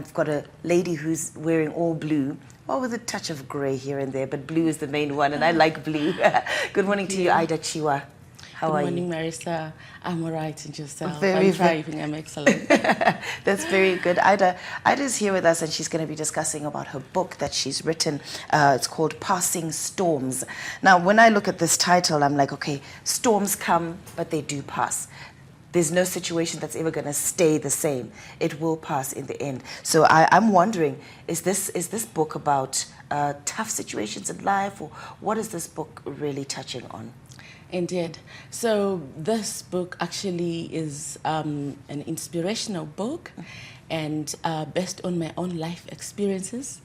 I've got a lady who's wearing all blue, well, with a touch of grey here and there, but blue is the main one, and I like blue. Good morning to you, Idah Chiwa. How are you? Good morning, Marisa. I'm all right, and yourself? Very, I'm thriving. I'm excellent. That's very good. Idah's here with us, and she's going to be discussing about her book that she's written. It's called Passing Storms. Now, when I look at this title, I'm like, okay, storms come, but they do pass. There's no situation that's ever going to stay the same. It will pass in the end. So I'm wondering, is this book about tough situations in life, or what is this book really touching on? Indeed. So this book actually is an inspirational book, and based on my own life experiences,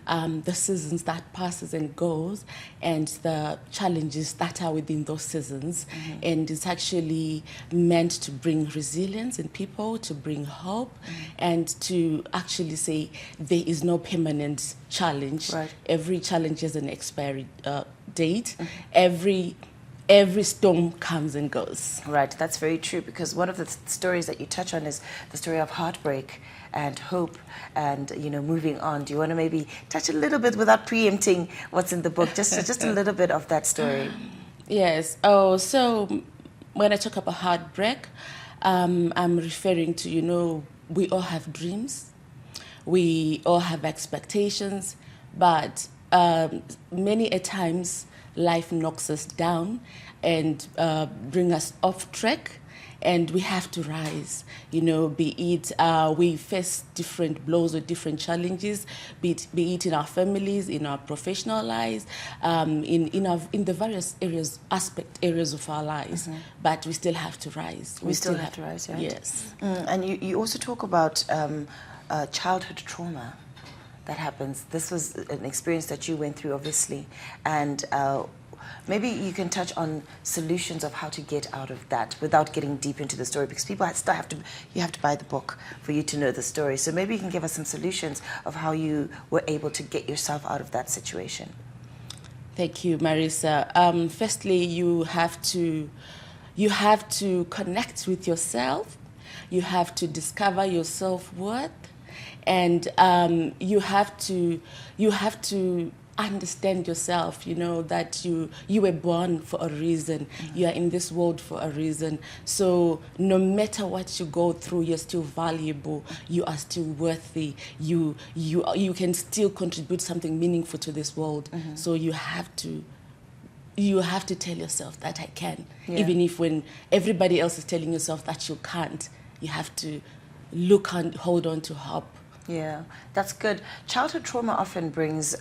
the seasons that passes and goes, and the challenges that are within those seasons. And it's actually meant to bring resilience in people, to bring hope, and to actually say there is no permanent challenge. Right. Every challenge has an expiry date. Every storm comes and goes. Right, that's very true, because one of the stories that you touch on is the story of heartbreak and hope and, you know, moving on. Do you want to maybe touch a little bit, without preempting what's in the book, just a little bit of that story? Yes. Oh, so when I talk about heartbreak, I'm referring to, you know, we all have dreams. We all have expectations, but many a times life knocks us down and bring us off track, and we have to rise. You know, be it we face different blows or different challenges, be it in our families, in our professional lives, in the various areas of our lives. But we still have to rise. We still have to rise, right? Yes. And you also talk about childhood trauma that happens. This was an experience that you went through, obviously, and maybe you can touch on solutions of how to get out of that without getting deep into the story, because people still have to buy the book for you to know the story. So maybe you can give us some solutions of how you were able to get yourself out of that situation. Thank you, Marisa. Firstly, you have to connect with yourself. You have to discover your self-worth. And you have to understand yourself, you know, that you were born for a reason. You are in this world for a reason. So no matter what you go through, you're still valuable. You are still worthy. You can still contribute something meaningful to this world. So you have to tell yourself that I can. Even if when everybody else is telling yourself that you can't, you have to look and hold on to hope. Yeah, that's good. Childhood trauma often brings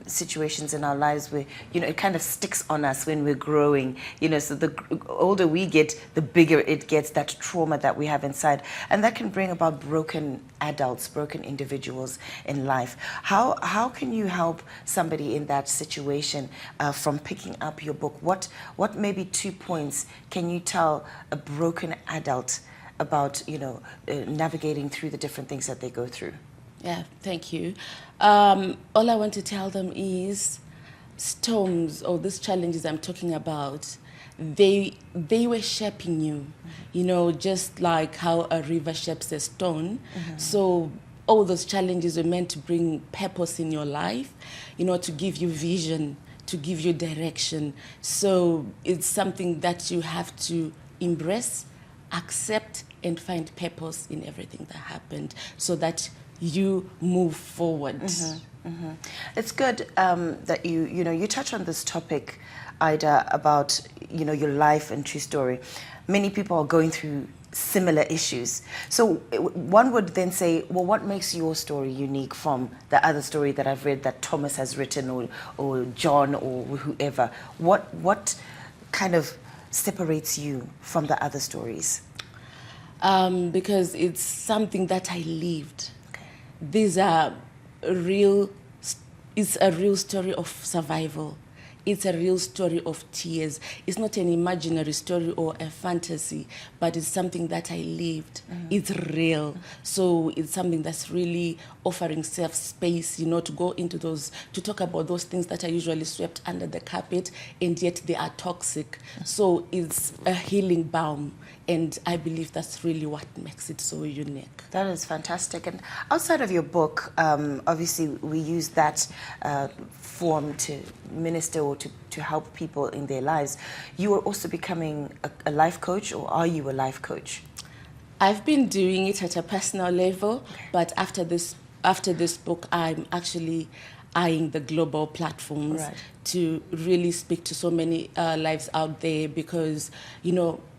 situations in our lives where, you know, it kind of sticks on us when we're growing. You know, so the older we get, the bigger it gets, that trauma that we have inside. And that can bring about broken adults, broken individuals in life. How can you help somebody in that situation from picking up your book? What maybe 2 points can you tell a broken adult about, you know, navigating through the different things that they go through? Yeah, thank you. All I want to tell them is storms, or these challenges I'm talking about, they were shaping you, you know, just like how a river shapes a stone. So all those challenges are meant to bring purpose in your life, you know, to give you vision, to give you direction. So it's something that you have to embrace, accept, and find purpose in everything that happened, so that you move forward. It's good that you touch on this topic, Idah, about, you know, your life and true story. Many people are going through similar issues. So one would then say, well, what makes your story unique from the other story that I've read that Thomas has written, or John, or whoever? What kind of separates you from the other stories? Because it's something that I lived. These are it's a real story of survival. It's a real story of tears. It's not an imaginary story or a fantasy, but it's something that I lived. It's real. So it's something that's really offering safe space, you know, to go into those, to talk about those things that are usually swept under the carpet, and yet they are toxic. So it's a healing balm. And I believe that's really what makes it so unique. That is fantastic. And outside of your book, obviously we use that form to minister or to help people in their lives. You are also becoming a life coach, or are you a life coach? I've been doing it at a personal level, but after this book, I'm actually eyeing the global platforms to really speak to so many lives out there, because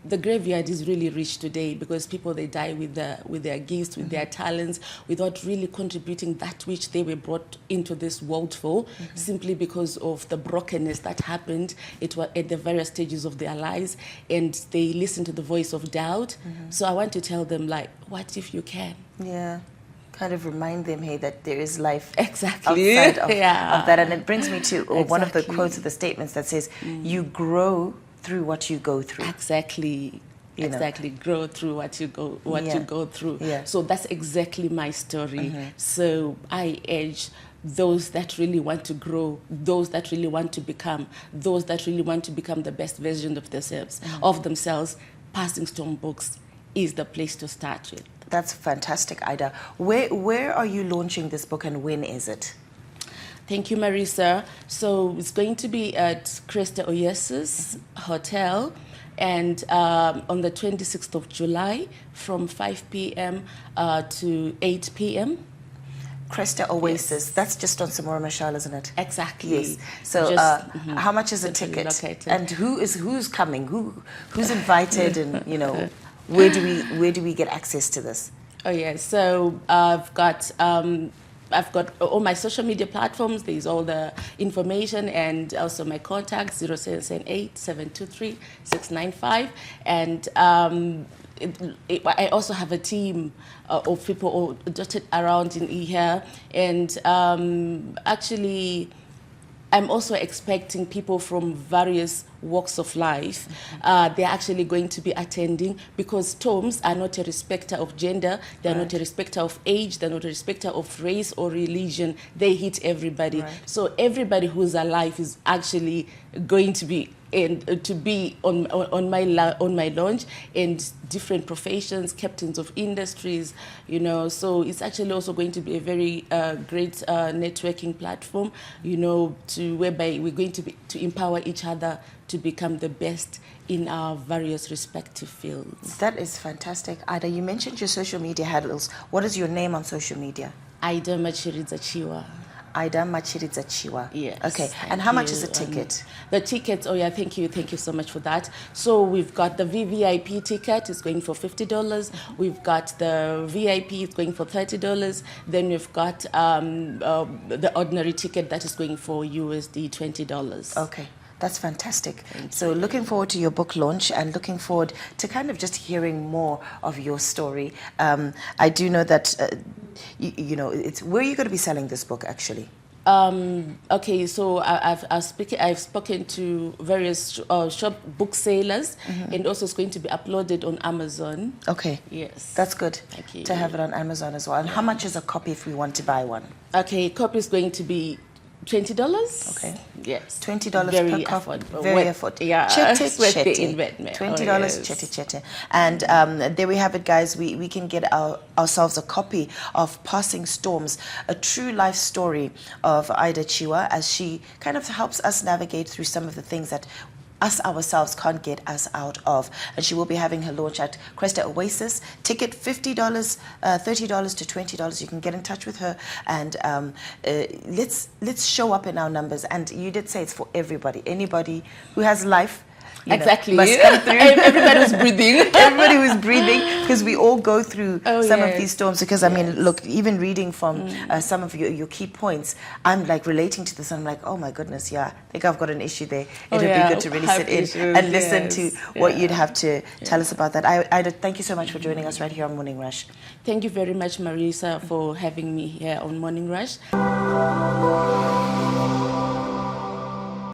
the graveyard is really rich today, because people, they die with their gifts, with their talents, without really contributing that which they were brought into this world for, simply because of the brokenness that happened at the various stages of their lives, and they listen to the voice of doubt. So I want to tell them, like, what if you can? Yeah. Kind of remind them, hey, that there is life exactly outside of that. And it brings me to one of the Exactly. quotes of the statements that says, you grow through what you go through. Exactly. Exactly. Grow through what you go through. Yeah. So that's exactly my story. So I urge those that really want to grow, those that really want to become, those that really want to become the best version of themselves, Passing Storm Books is the place to start with. That's fantastic, Idah. Where are you launching this book, and when is it? Thank you, Marisa. So it's going to be at Cresta Oasis Hotel, and on the 26th of July from 5 p.m. To 8 p.m. Cresta Oasis. That's just on Samora Mashal, isn't it? Exactly. Yes. So how much is a ticket? Located. And who's coming? Who's invited? And where do we get access to this? Oh yes. So I've got all my social media platforms. There's all the information, and also my contacts: 0778 723 695. And I also have a team of people all dotted around in here, and actually, I'm also expecting people from various walks of life. They're actually going to be attending, because Storms are not a respecter of gender, they're not a respecter of age, they're not a respecter of race or religion. They hit everybody. So everybody who's alive is actually going to be on my launch, and different professions, captains of industries, so it's actually also going to be a very great networking platform, whereby we're going to empower each other to become the best in our various respective fields. That is fantastic. Idah, you mentioned your social media handles. What is your name on social media? Idah Chiwa. Idah Chiwa. Yes. Okay. And how much is the ticket? The tickets, thank you so much for that. So we've got the VVIP ticket, is going for $50. We've got the VIP, it's going for $30. Then we've got the ordinary ticket, that is going for USD $20. Okay. That's fantastic. So looking forward to your book launch, and looking forward to kind of just hearing more of your story. I do know that, it's where are you going to be selling this book, actually? Okay, so I've spoken to various shop booksellers, and also it's going to be uploaded on Amazon. Okay. Yes. That's good. Thank you. To have it on Amazon as well. And how much is a copy if we want to buy one? Okay, copy is going to be $20. Okay. Yes. $20 Very per copy. affordable. Very affordable. Yeah. $20 $20. And there we have it, guys. We can get ourselves a copy of Passing Storms, a true life story of Idah Chiwa, as she kind of helps us navigate through some of the things that us ourselves can't get us out of. And she will be having her launch at Cresta Oasis. Ticket $50, $30 to $20. You can get in touch with her, and let's show up in our numbers. And you did say it's for everybody. Anybody who has life, exactly. must come through. Everybody who's breathing. Everybody who's breathing, because we all go through some of these storms. Because I mean, look, even reading from some of your key points, I'm like relating to this. I'm like, oh my goodness, I think I've got an issue there. It would be good to really sit in and listen to what you'd have to tell us about that. Idah, thank you so much for joining us right here on Morning Rush. Thank you very much, Marisa, for having me here on Morning Rush.